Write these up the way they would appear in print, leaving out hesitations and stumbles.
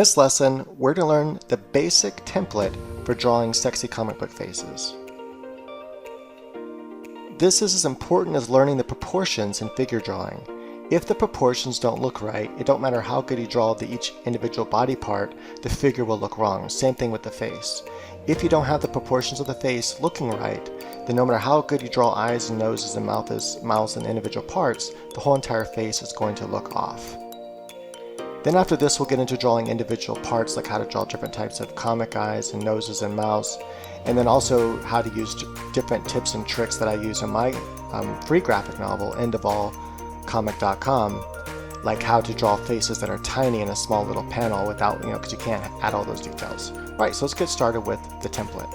this lesson, we're going to learn the basic template for drawing sexy comic book faces. This is as important as learning the proportions in figure drawing. If the proportions don't look right, it don't matter how good you draw each individual body part, the figure will look wrong. Same thing with the face. If you don't have the proportions of the face looking right, then no matter how good you draw eyes and noses and mouths and individual parts, the whole entire face is going to look off. Then after this, we'll get into drawing individual parts, like how to draw different types of comic eyes and noses and mouths, and then also how to use different tips and tricks that I use in my free graphic novel, endofallcomic.com, like how to draw faces that are tiny in a small little panel without, because you can't add all those details. All right, so let's get started with the template.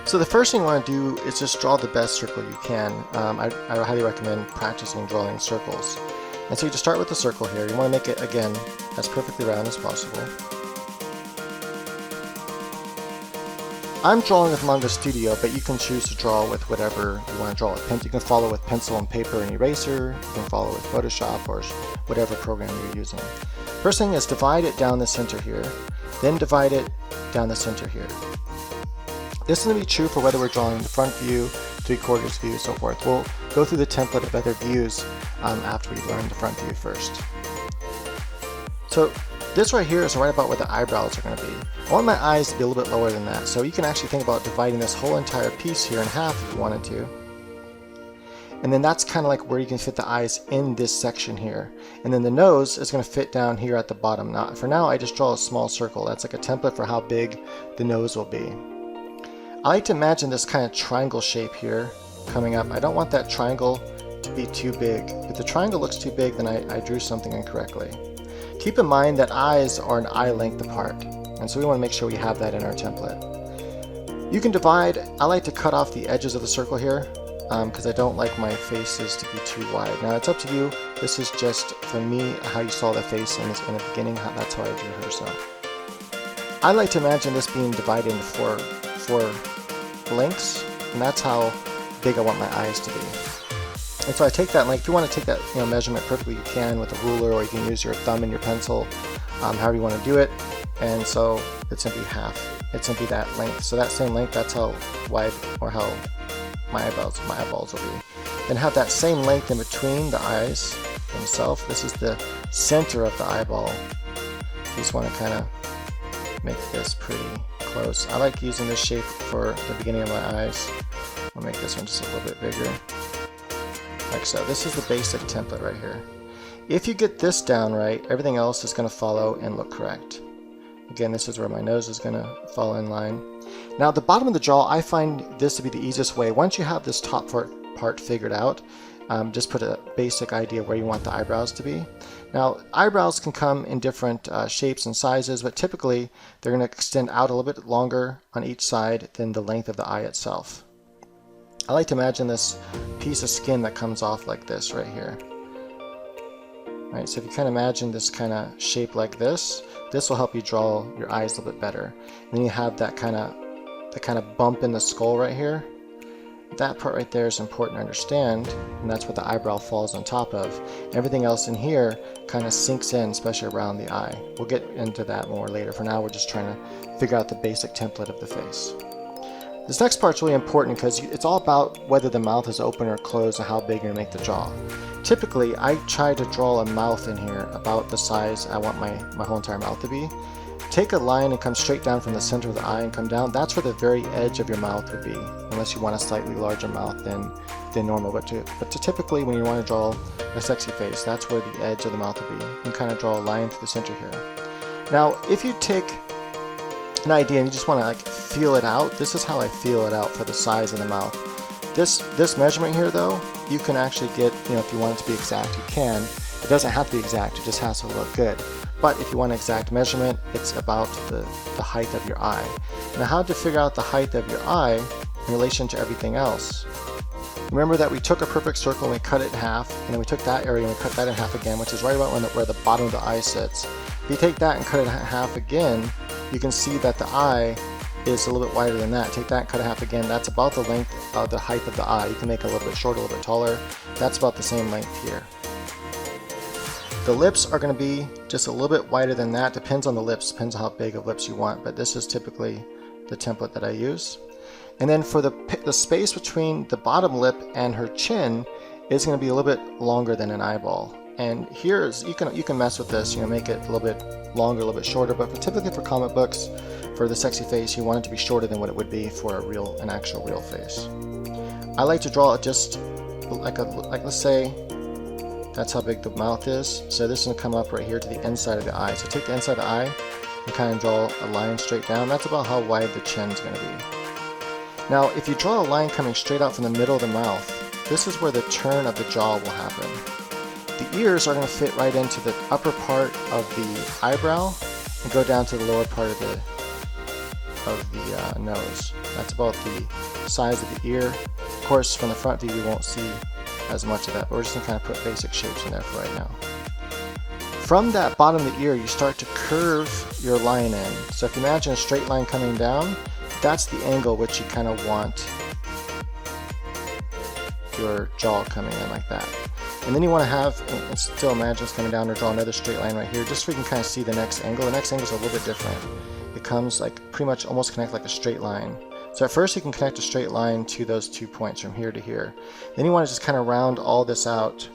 So the first thing you want to do is just draw the best circle you can. I highly recommend practicing drawing circles. And so you just start with the circle here. You want to make it, again, as perfectly round as possible. I'm drawing with Manga Studio, but you can choose to draw with whatever you want to draw with. You can follow with pencil and paper and eraser. You can follow with Photoshop or whatever program you're using. First thing is divide it down the center here, then divide it down the center here. This is going to be true for whether we're drawing the front view, 3/4 view, so forth. We'll go through the template of other views after we learn the front view first. So this right here is right about where the eyebrows are going to be. I want my eyes to be a little bit lower than that, so you can actually think about dividing this whole entire piece here in half if you wanted to. And then that's kind of like where you can fit the eyes in this section here. And then the nose is going to fit down here at the bottom. Now, for now, I just draw a small circle. That's like a template for how big the nose will be. I like to imagine this kind of triangle shape here coming up. I don't want that triangle to be too big. If the triangle looks too big, then I drew something incorrectly. Keep in mind that eyes are an eye length apart, and so we want to make sure we have that in our template. You can divide. I like to cut off the edges of the circle here because I don't like my faces to be too wide. Now it's up to you. This is just, for me, how you saw the face in the beginning. That's how I drew her. So I like to imagine this being divided into four lengths, and that's how big I want my eyes to be. And so I take that, like if you want to take that measurement perfectly, you can with a ruler, or you can use your thumb and your pencil, however you want to do it. And so it's going to be half. It's going to be that length. So that same length, that's how wide or how my eyeballs will be. Then have that same length in between the eyes themselves. This is the center of the eyeball. You just want to kind of make this pretty close. I like using this shape for the beginning of my eyes. I'll make this one just a little bit bigger. Like so. This is the basic template right here. If you get this down right, everything else is going to follow and look correct. Again, this is where my nose is going to fall in line. Now at the bottom of the jaw, I find this to be the easiest way. Once you have this top part figured out, just put a basic idea where you want the eyebrows to be. Now, eyebrows can come in different shapes and sizes, but typically they're going to extend out a little bit longer on each side than the length of the eye itself. I like to imagine this piece of skin that comes off like this right here. Right, so if you kind of imagine this kind of shape like this will help you draw your eyes a little bit better. And then you have that kind of bump in the skull right here. That part right there is important to understand, and that's what the eyebrow falls on top of. Everything else in here kind of sinks in, especially around the eye. We'll get into that more later. For now, we're just trying to figure out the basic template of the face. This next part's really important because it's all about whether the mouth is open or closed and how big you're going to make the jaw. Typically, I try to draw a mouth in here about the size I want my whole entire mouth to be. Take a line and come straight down from the center of the eye and come down. That's where the very edge of your mouth would be, unless you want a slightly larger mouth than normal. But typically, when you want to draw a sexy face, that's where the edge of the mouth would be. You can kind of draw a line through the center here. Now, if you take an idea and you just want to feel it out, this is how I feel it out for the size of the mouth. This measurement here, though, you can actually get, if you want it to be exact, you can. It doesn't have to be exact, it just has to look good. But if you want an exact measurement, it's about the height of your eye. Now, how to figure out the height of your eye in relation to everything else? Remember that we took a perfect circle and we cut it in half, and then we took that area and we cut that in half again, which is right about where the bottom of the eye sits. If you take that and cut it in half again, you can see that the eye is a little bit wider than that. Take that and cut it in half again. That's about the length of the height of the eye. You can make it a little bit shorter, a little bit taller. That's about the same length here. The lips are going to be just a little bit wider than that. Depends on the lips, depends on how big of lips you want, but this is typically the template that I use. And then for the space between the bottom lip and her chin is going to be a little bit longer than an eyeball. And here's, you can mess with this, make it a little bit longer, a little bit shorter, but typically for comic books, for the sexy face, you want it to be shorter than what it would be for an actual real face. I like to draw it just like let's say that's how big the mouth is. So this is going to come up right here to the inside of the eye. So take the inside of the eye and kind of draw a line straight down. That's about how wide the chin's going to be. Now, if you draw a line coming straight out from the middle of the mouth, this is where the turn of the jaw will happen. The ears are going to fit right into the upper part of the eyebrow and go down to the lower part of the nose. That's about the size of the ear. Of course, from the front view, we won't see as much of that, but we're just going to kind of put basic shapes in there for right now. From that bottom of the ear, you start to curve your line in. So if you imagine a straight line coming down, that's the angle which you kind of want your jaw coming in like that. And then you want to have, and still imagine it's coming down, or draw another straight line right here, just so we can kind of see the next angle. The next angle is a little bit different. It comes like pretty much almost connect like a straight line. So at first you can connect a straight line to those 2 points from here to here. Then you want to just kind of round all this out.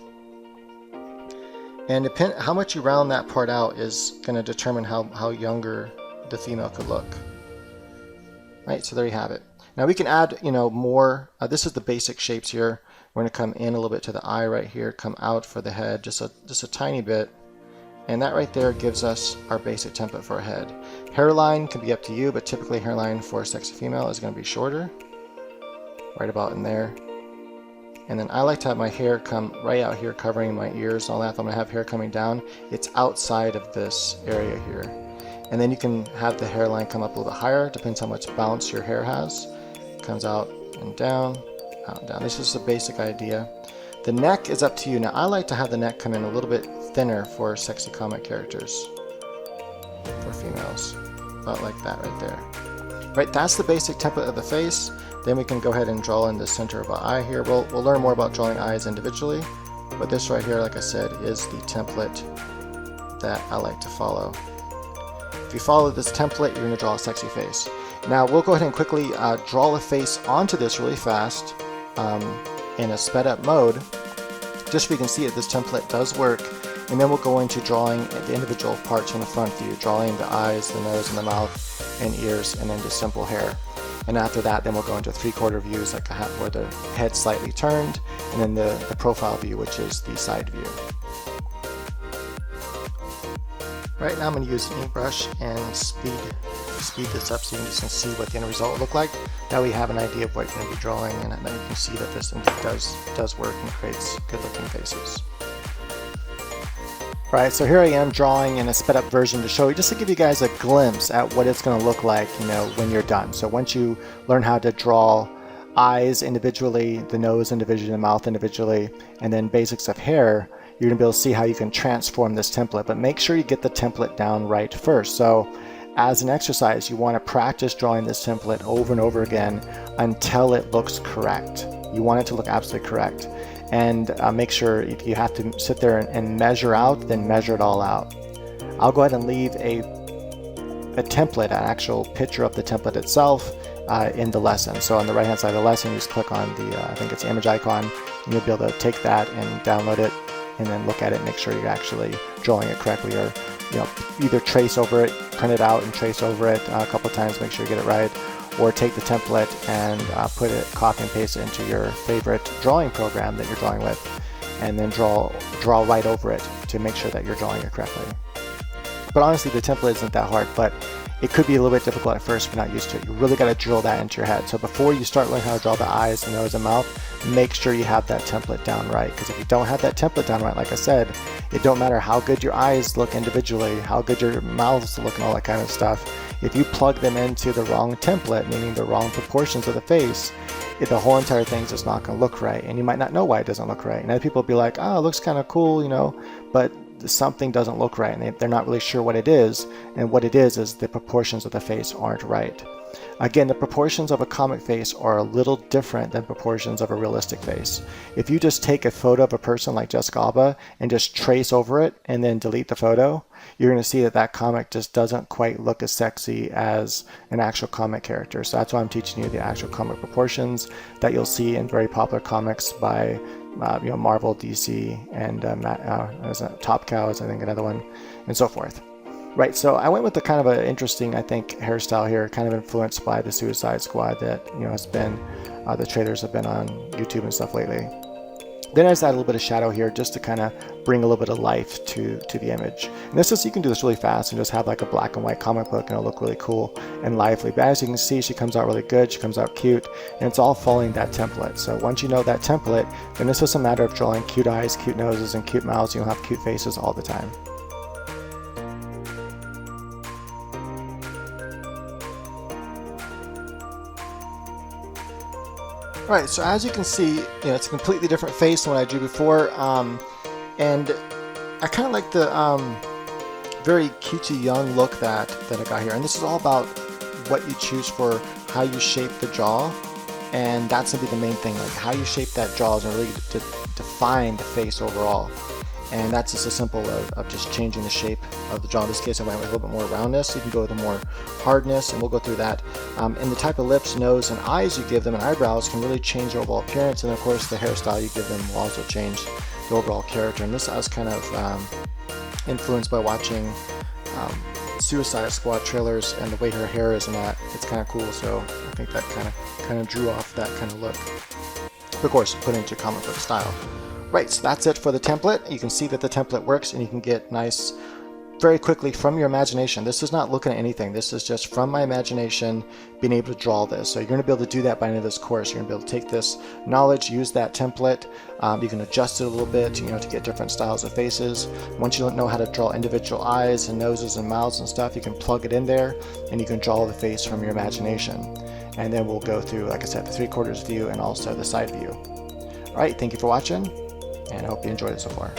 And how much you round that part out is going to determine how younger the female could look. Right, so there you have it. Now we can add, more. This is the basic shapes here. We're going to come in a little bit to the eye right here, come out for the head, just a tiny bit. And that right there gives us our basic template for a head. Hairline can be up to you, but typically hairline for a sexy female is going to be shorter, right about in there. And then I like to have my hair come right out here, covering my ears and all that. If I'm going to have hair coming down, it's outside of this area here. And then you can have the hairline come up a little bit higher, depends how much bounce your hair has. It comes out and down, out and down. This is the basic idea. The neck is up to you. Now I like to have the neck come in a little bit thinner for sexy comic characters, for females, about like that right there. Right, that's the basic template of the face. Then we can go ahead and draw in the center of our eye here. We'll learn more about drawing eyes individually, but this right here, like I said, is the template that I like to follow. If you follow this template, you're going to draw a sexy face. Now we'll go ahead and quickly draw a face onto this really fast in a sped up mode, just so we can see that this template does work. And then we'll go into drawing the individual parts from the front view, drawing the eyes, the nose, and the mouth, and ears, and then just simple hair. And after that, then we'll go into 3/4 views, like where the head slightly turned, and then the profile view, which is the side view. Right now I'm going to use an ink brush and speed this up so you can just see what the end result will look like. Now we have an idea of what you're going to be drawing, and then you can see that this does work and creates good looking faces. Right, so here I am drawing in a sped up version to show you, just to give you guys a glimpse at what it's going to look like, when you're done. So once you learn how to draw eyes individually, the nose individually, the mouth individually, and then basics of hair, you're going to be able to see how you can transform this template. But make sure you get the template down right first. So as an exercise, you want to practice drawing this template over and over again until it looks correct. You want it to look absolutely correct. And make sure if you have to sit there and measure out, then measure it all out. I'll go ahead and leave a template, an actual picture of the template itself in the lesson. So on the right hand side of the lesson, you just click on the, I think it's the image icon, and you'll be able to take that and download it and then look at it and make sure you're actually drawing it correctly, or either trace over it, print it out and trace over it a couple of times, make sure you get it right. Or take the template and put it, copy and paste it into your favorite drawing program that you're drawing with, and then draw right over it to make sure that you're drawing it correctly. But honestly, the template isn't that hard, but it could be a little bit difficult at first if you're not used to it. You really got to drill that into your head. So before you start learning how to draw the eyes, the nose, and mouth, make sure you have that template down right. Because if you don't have that template down right, like I said, it don't matter how good your eyes look individually, how good your mouths look and all that kind of stuff. If you plug them into the wrong template, meaning the wrong proportions of the face, the whole entire thing's just not going to look right. And you might not know why it doesn't look right. And other people will be like, oh, it looks kind of cool, but something doesn't look right. And they're not really sure what it is. And what it is the proportions of the face aren't right. Again, the proportions of a comic face are a little different than proportions of a realistic face. If you just take a photo of a person like Jessica Alba and just trace over it and then delete the photo, you're going to see that that comic just doesn't quite look as sexy as an actual comic character. So that's why I'm teaching you the actual comic proportions that you'll see in very popular comics by Marvel, DC, and Top Cow is I think another one, and so forth. Right, so I went with the kind of an interesting, I think, hairstyle here, kind of influenced by the Suicide Squad that has been, the trailers have been on YouTube and stuff lately. Then I just add a little bit of shadow here just to kind of bring a little bit of life to the image. And this is, you can do this really fast and just have like a black and white comic book and it'll look really cool and lively. But as you can see, she comes out really good, she comes out cute, and it's all following that template. So once you know that template, then it's just a matter of drawing cute eyes, cute noses, and cute mouths. You'll have cute faces all the time. Right, so as you can see, it's a completely different face than what I drew before, and I kind of like the very cutesy young look that I got here. And this is all about what you choose for how you shape the jaw, and that's gonna be the main thing. Like how you shape that jaw is gonna really define the face overall. And that's just a simple of just changing the shape of the jaw. In this case, I went with a little bit more roundness. You can go with a more hardness, and we'll go through that. And the type of lips, nose, and eyes you give them, and eyebrows can really change the overall appearance. And of course, the hairstyle you give them will also change the overall character. And this I was kind of influenced by watching Suicide Squad trailers and the way her hair is and that. It's kind of cool. So I think that kind of drew off that kind of look. Of course, put into comic book style. Right, so that's it for the template. You can see that the template works and you can get nice very quickly from your imagination. This is not looking at anything. This is just from my imagination being able to draw this. So you're going to be able to do that by the end of this course. You're going to be able to take this knowledge, use that template. You can adjust it a little bit, to get different styles of faces. Once you know how to draw individual eyes and noses and mouths and stuff, you can plug it in there and you can draw the face from your imagination. And then we'll go through, like I said, the 3/4 view and also the side view. All right, thank you for watching, and I hope you enjoyed it so far.